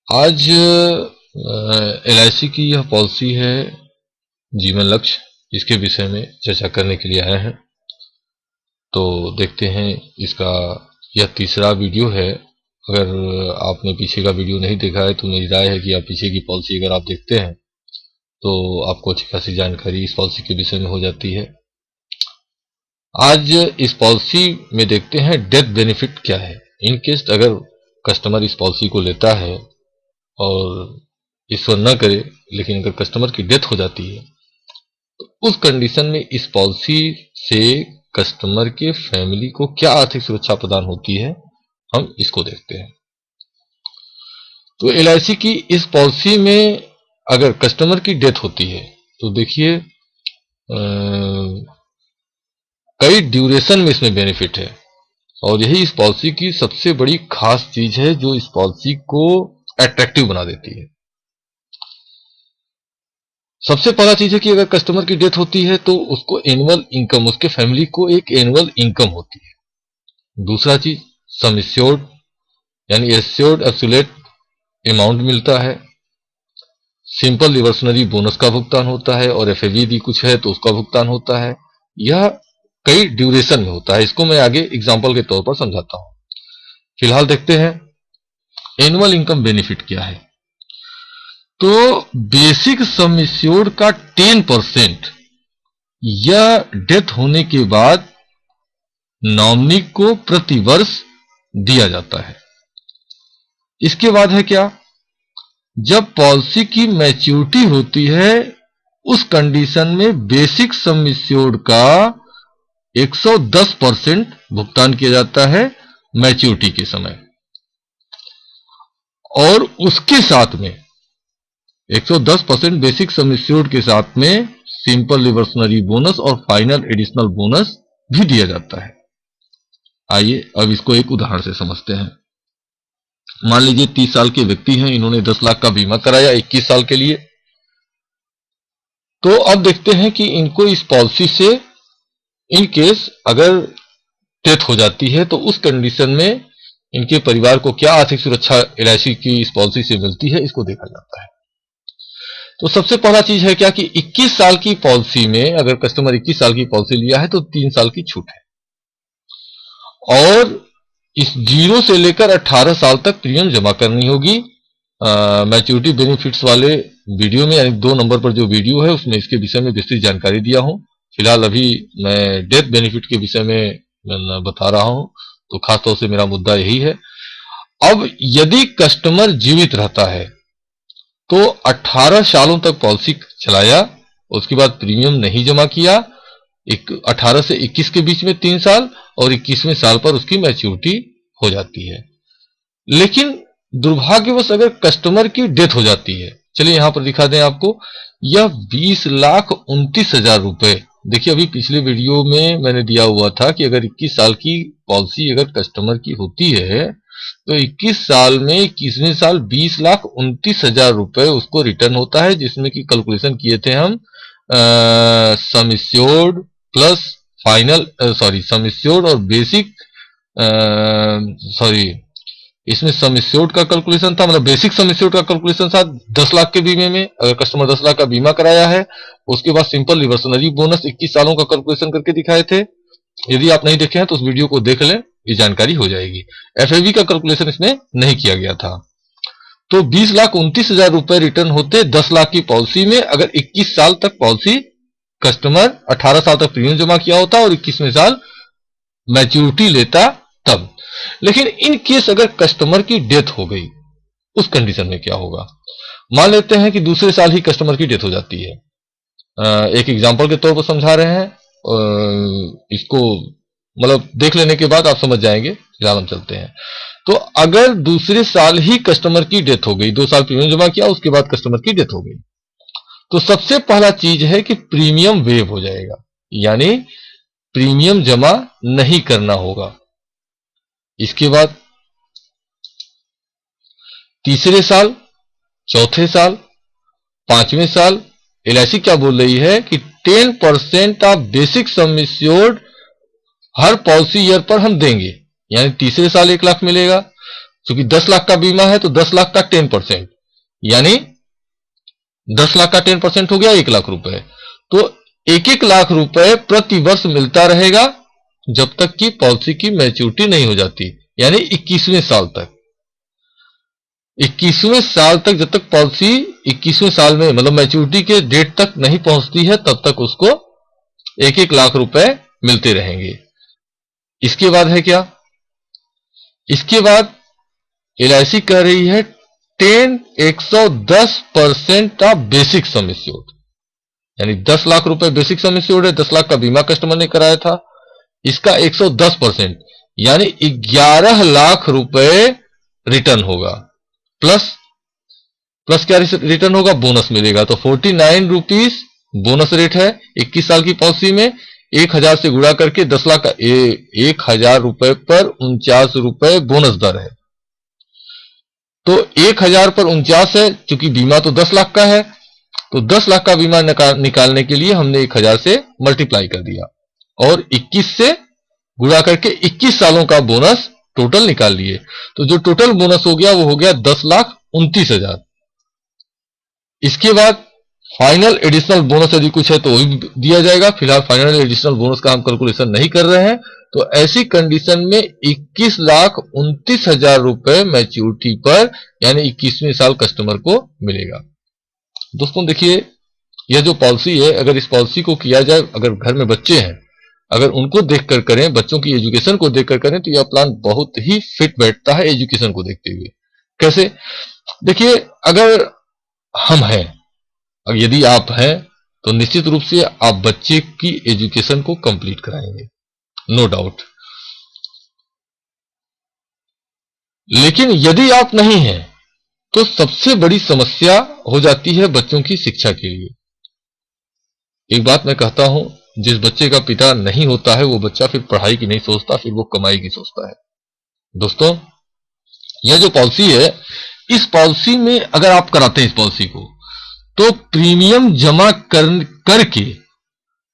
आज LIC की यह पॉलिसी है जीवन लक्ष्य, इसके विषय में चर्चा करने के लिए आए हैं। तो देखते हैं इसका यह तीसरा वीडियो है। अगर आपने पीछे का वीडियो नहीं देखा है तो मेरी राय है कि आप पीछे की पॉलिसी अगर आप देखते हैं तो आपको अच्छी खासी जानकारी इस पॉलिसी के विषय में हो जाती है। आज इस पॉलिसी में देखते हैं डेथ बेनिफिट क्या है। इन केस अगर कस्टमर इस पॉलिसी को लेता है और ईश्वर न करे लेकिन अगर कस्टमर की डेथ हो जाती है तो उस कंडीशन में इस पॉलिसी से कस्टमर के फैमिली को क्या आर्थिक सुरक्षा प्रदान होती है, हम इसको देखते हैं। तो LIC की इस पॉलिसी में अगर कस्टमर की डेथ होती है तो देखिए कई ड्यूरेशन में इसमें बेनिफिट है और यही इस पॉलिसी की सबसे बड़ी खास चीज है जो इस पॉलिसी को अट्रैक्टिव बना देती है। सबसे पहला चीज है कि अगर कस्टमर की डेथ होती है तो उसको एनुअल इनकम, उसके फैमिली को एक एनुअल इनकम होती है। दूसरा चीज सम एश्योर्ड यानी एश्योर्ड एब्सोल्यूट अमाउंट मिलता है। सिंपल रिवर्सनरी बोनस का भुगतान होता है और FAV यदि कुछ है तो उसका भुगतान होता है। यह कई ड्यूरेशन में होता है। इसको मैं आगे एग्जांपल के तौर पर समझाता हूं। फिलहाल देखते हैं एनुअल इनकम बेनिफिट क्या है। तो बेसिक सम एश्योर्ड का 10% यह डेथ होने के बाद नॉमिनी को प्रति वर्ष दिया जाता है। इसके बाद है क्या, जब पॉलिसी की मैच्योरिटी होती है उस कंडीशन में बेसिक सम एश्योर्ड का 110% भुगतान किया जाता है मैच्योरिटी के समय, और उसके साथ में 110% बेसिक सम एश्योर्ड के साथ में सिंपल रिवर्सनरी बोनस और फाइनल एडिशनल बोनस भी दिया जाता है। आइए अब इसको एक उदाहरण से समझते हैं। मान लीजिए 30 साल के व्यक्ति हैं, इन्होंने 10 लाख का बीमा कराया 21 साल के लिए। तो अब देखते हैं कि इनको इस पॉलिसी से इन केस अगर डेथ हो जाती है तो उस कंडीशन में इनके परिवार को क्या आर्थिक सुरक्षा LIC की इस पॉलिसी से मिलती है, इसको देखा जाता है। तो सबसे पहला चीज है क्या कि 21 साल की पॉलिसी में अगर कस्टमर 21 साल की पॉलिसी लिया है तो 3 साल की छूट है, और इस 0 से लेकर 18 साल तक प्रीमियम जमा करनी होगी। मैच्योरिटी बेनिफिट्स वाले वीडियो में यानी 2 नंबर पर जो वीडियो है उसमें इसके विषय में विस्तृत जानकारी दिया हूं। फिलहाल अभी मैं डेथ बेनिफिट के विषय में बता रहा हूं, तो खासतौर से मेरा मुद्दा यही है। अब यदि कस्टमर जीवित रहता है तो 18 सालों तक पॉलिसी चलाया, उसके बाद प्रीमियम नहीं जमा किया, 18 से 21 के बीच में 3 साल और 21वें साल पर उसकी मैच्योरिटी हो जाती है। लेकिन दुर्भाग्यवश अगर कस्टमर की डेथ हो जाती है, चलिए यहां पर दिखा दें आपको, यह 20,29,000 रुपए। देखिए अभी पिछले वीडियो में मैंने दिया हुआ था कि अगर 21 साल की पॉलिसी अगर कस्टमर की होती है तो 21 साल में 21वें साल 20,29,000 रुपए उसको रिटर्न होता है, जिसमें कि कैलकुलेशन किए थे हम sum assured plus final sum assured और बेसिक इसमें सम एश्योर्ड का कैलकुलेशन था, मतलब बेसिक सम एश्योर्ड का कैलकुलेशन था 10 लाख के बीमे में। अगर कस्टमर 10 लाख का बीमा कराया है, उसके बाद सिंपल रिवर्सनरी बोनस 21 सालों का कैलकुलेशन करके दिखाए थे। यदि आप नहीं देखे हैं तो उस वीडियो को देख लें, ये जानकारी हो जाएगी। FAV का कैलकुलेशन इसमें नहीं किया गया था। तो 20,29,000 रुपए रिटर्न होते 10 लाख की पॉलिसी में अगर 21 साल तक पॉलिसी कस्टमर 18 साल तक प्रीमियम जमा किया होता और 21वें साल मैच्योरिटी लेता तब। लेकिन इन केस अगर कस्टमर की डेथ हो गई, उस कंडीशन में क्या होगा। मान लेते हैं कि दूसरे साल ही कस्टमर की डेथ हो जाती है। एक एग्जांपल के तौर पर समझा रहे हैं, इसको मतलब देख लेने के बाद आप समझ जाएंगे। फिलहाल हम चलते हैं। तो अगर दूसरे साल ही कस्टमर की डेथ हो गई, 2 साल प्रीमियम जमा किया उसके बाद कस्टमर की डेथ हो गई, तो सबसे पहला चीज है कि प्रीमियम वेव हो जाएगा, यानी प्रीमियम जमा नहीं करना होगा। इसके बाद तीसरे साल, चौथे साल, 5वें साल LIC क्या बोल रही है कि 10% of basic sum assured her policy year पर हम देंगे, यानी तीसरे साल 1 लाख मिलेगा, क्योंकि 10 लाख का बीमा है तो 10 लाख का 10%, यानी 10 लाख का 10% हो गया 1 लाख रुपए। तो 1-1 लाख रुपए प्रति वर्ष मिलता रहेगा जब तक कि पॉलिसी की मैच्योरिटी नहीं हो जाती, यानी 21वें साल तक। 21वें साल तक, जब तक पॉलिसी 21वें साल में मतलब मैच्योरिटी के डेट तक नहीं पहुंचती है, तब तक उसको 1-1 लाख रुपए मिलते रहेंगे। इसके बाद है क्या? इसके बाद एलआईसी कह रही है 110% ऑफ बेसिक सम एश्योर्ड, यानी 10 लाख रुपए बेसिक सम एश्योर्ड है, 10 लाख का बीमा कस्टमर ने कराया था, इसका 110% यानी 11 लाख रुपए रिटर्न होगा। प्लस क्या रिटर्न होगा? बोनस मिलेगा। तो 49 रुपीज बोनस रेट है 21 साल की पॉलिसी में। 1000 से गुणा करके 10 लाख का 1000 रुपए पर 49 रुपए बोनस दर है। तो 1000 पर 49 है, क्योंकि बीमा तो 10 लाख का है, तो 10 लाख का बीमा निकालने के लिए हमने 1000 से मल्टीप्लाई कर दिया और 21 से गुणा करके 21 सालों का बोनस टोटल निकाल लिए। तो जो टोटल बोनस हो गया वो हो गया 10,29,000। इसके बाद फाइनल एडिशनल बोनस यदि कुछ है तो वही दिया जाएगा। फिलहाल फाइनल एडिशनल बोनस का हम कैलकुलेशन नहीं कर रहे हैं। तो ऐसी कंडीशन में 21,29,000 रुपए मैच्योरिटी पर यानी 21वें साल कस्टमर को मिलेगा। दोस्तों देखिए, यह जो पॉलिसी है, अगर इस पॉलिसी को किया जाए, अगर घर में बच्चे हैं, अगर उनको देखकर करें, बच्चों की एजुकेशन को देखकर करें, तो यह प्लान बहुत ही फिट बैठता है एजुकेशन को देखते हुए। कैसे? देखिए, अगर हम हैं, अगर यदि आप हैं, तो निश्चित रूप से आप बच्चे की एजुकेशन को कंप्लीट कराएंगे, नो डाउट। लेकिन यदि आप नहीं हैं, तो सबसे बड़ी समस्या हो जाती है बच्चों की शिक्षा के लिए। एक बात मैं कहता हूं, जिस बच्चे का पिता नहीं होता है वो बच्चा फिर पढ़ाई की नहीं सोचता, फिर वो कमाई की सोचता है। दोस्तों, यह जो पॉलिसी है, इस पॉलिसी में अगर आप कराते हैं इस पॉलिसी को, तो प्रीमियम जमा करके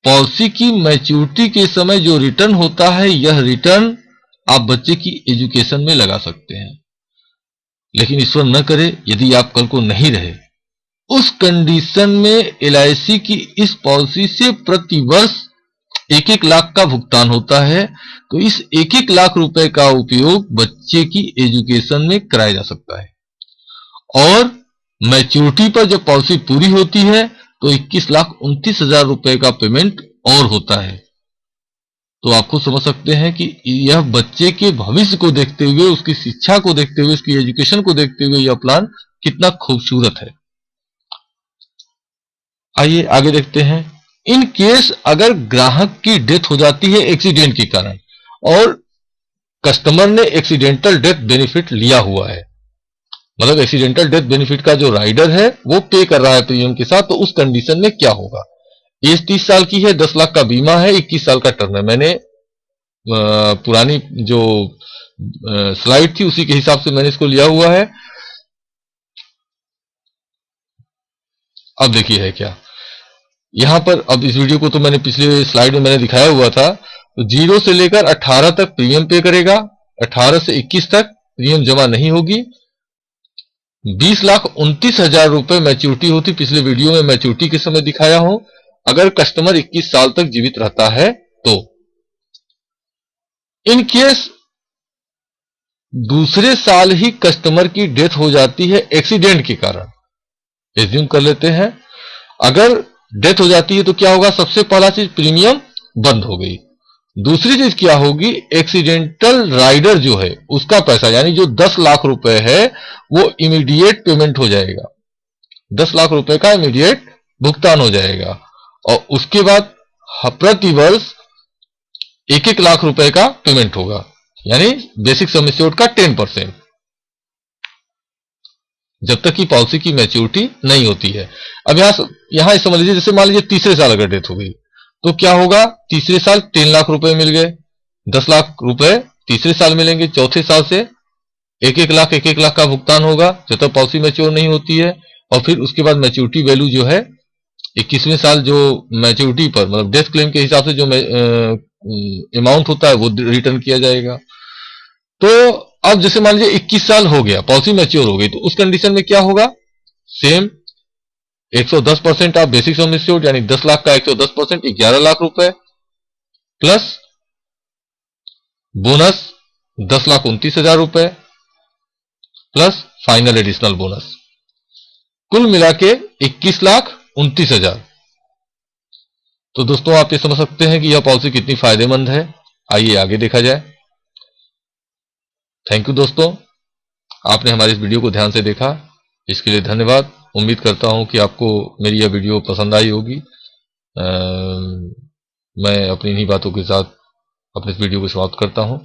पॉलिसी की मैच्योरिटी के समय जो रिटर्न होता है, यह रिटर्न आप बच्चे की एजुकेशन में लगा सकते हैं। लेकिन ईश्वर न करे यदि आप कल को नहीं रहे, उस कंडीशन में एलआईसी की इस पॉलिसी से प्रति वर्ष 1-1 लाख का भुगतान होता है। तो इस 1-1 लाख रुपए का उपयोग बच्चे की एजुकेशन में कराया जा सकता है। और मैच्योरिटी पर जब पॉलिसी पूरी होती है तो 21,29,000 रुपए का पेमेंट और होता है। तो आप खुद समझ सकते हैं कि यह बच्चे के भविष्य को देखते हुए, उसकी शिक्षा को देखते हुए, उसकी एजुकेशन को देखते हुए यह प्लान कितना खूबसूरत है। आइए आगे देखते हैं। इन केस अगर ग्राहक की डेथ हो जाती है एक्सीडेंट के कारण और कस्टमर ने एक्सीडेंटल डेथ बेनिफिट लिया हुआ है, मतलब एक्सीडेंटल डेथ बेनिफिट का जो राइडर है वो पे कर रहा है प्रीमियम के साथ, तो उस कंडीशन में क्या होगा? एज 30 साल की है, 10 लाख का बीमा है, 21 साल का टर्म है। मैंने पुरानी जो स्लाइड थी उसी के हिसाब से मैंने इसको लिया हुआ है। अब देखिए है क्या यहां पर। अब इस वीडियो को तो मैंने पिछले स्लाइड में मैंने दिखाया हुआ था। तो 0 से लेकर 18 तक प्रीमियम पे करेगा, 18 से 21 तक प्रीमियम जमा नहीं होगी। 20,29,000 रुपए मैच्योरिटी होती, पिछले वीडियो में मैच्योरिटी के समय दिखाया हूं। अगर कस्टमर 21 साल तक जीवित रहता है तो इन केस दूसरे साल ही कस्टमर की डेथ हो जाती है एक्सीडेंट के कारण, एज्यूम कर लेते हैं, अगर डेथ हो जाती है तो क्या होगा? सबसे पहला चीज प्रीमियम बंद हो गई। दूसरी चीज क्या होगी? एक्सीडेंटल राइडर जो है उसका पैसा, यानी जो 10 लाख रुपए है वो इमीडिएट पेमेंट हो जाएगा, 10 लाख रुपए का इमीडिएट भुगतान हो जाएगा। और उसके बाद प्रति वर्ष 1-1 लाख रुपए का पेमेंट होगा, यानी बेसिक सम एश्योर्ड का 10%, जब तक कि पॉलिसी की मैच्योरिटी नहीं होती है। अब यहां समझ लीजिए, जैसे मान लीजिए तीसरे साल अगर डेथ हो गई तो क्या होगा? तीसरे साल 3 लाख रुपए मिल गए, 10 लाख रुपए तीसरे साल मिलेंगे। चौथे साल से 1-1 लाख का भुगतान होगा जब तक पॉलिसी मैच्योर नहीं होती है। और फिर उसके बाद मैच्योरिटी वैल्यू जो है 21वें साल जो मैच्योरिटी पर मतलब डेथ क्लेम के हिसाब से जो अमाउंट होता है वो रिटर्न किया जाएगा। तो अब जैसे मान लीजिए 21 साल हो गया, पॉलिसी मैच्योर हो गई, तो उस कंडीशन में क्या होगा, सेम 110% आप बेसिक सम एश्योर्ड यानी 10 लाख का 110% 11 लाख रुपए प्लस बोनस 10,29,000 रुपए प्लस फाइनल एडिशनल बोनस, कुल मिला के 21,29,000। तो दोस्तों आप ये समझ सकते हैं कि यह पॉलिसी कितनी फायदेमंद है। आइए आगे देखा जाए। थैंक यू दोस्तों, आपने हमारे इस वीडियो को ध्यान से देखा, इसके लिए धन्यवाद। उम्मीद करता हूं कि आपको मेरी यह वीडियो पसंद आई होगी। मैं अपनी इन्हीं बातों के साथ अपने इस वीडियो को समाप्त करता हूं।